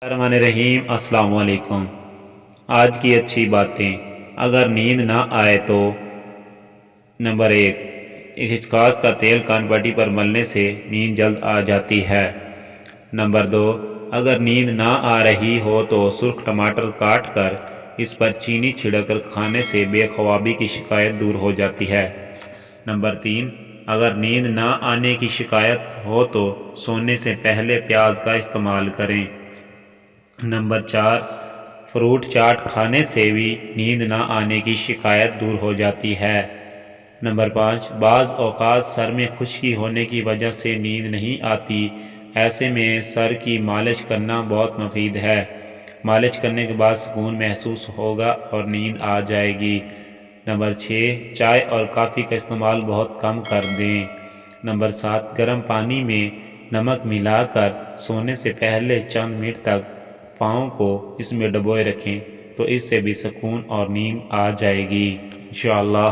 الرحمن الرحیم، السلام علیکم۔ آج کی اچھی باتیں۔ اگر نیند نہ آئے تو نمبر 1، ہچکات کا تیل کان پٹی پر ملنے سے نیند جلد آ جاتی ہے۔ نمبر 2، اگر نیند نہ آ رہی ہو تو سرخ ٹماٹر کاٹ کر اس پر چینی چھڑک کر کھانے سے بے خوابی کی شکایت دور ہو جاتی ہے۔ نمبر 3، اگر نیند نہ آنے کی شکایت ہو تو سونے سے پہلے پیاز کا استعمال کریں۔ نمبر 4، فروٹ چاٹ کھانے سے بھی نیند نہ آنے کی شکایت دور ہو جاتی ہے۔ نمبر 5، بعض اوقات سر میں خشکی ہونے کی وجہ سے نیند نہیں آتی، ایسے میں سر کی مالش کرنا بہت مفید ہے۔ مالش کرنے کے بعد سکون محسوس ہوگا اور نیند آ جائے گی۔ نمبر 6، چائے اور کافی کا استعمال بہت کم کر دیں۔ نمبر 7، گرم پانی میں نمک ملا کر سونے سے پہلے چند منٹ تک پاؤں کو اس میں ڈبوئے رکھیں تو اس سے بھی سکون اور نیند آ جائے گی انشاءاللہ۔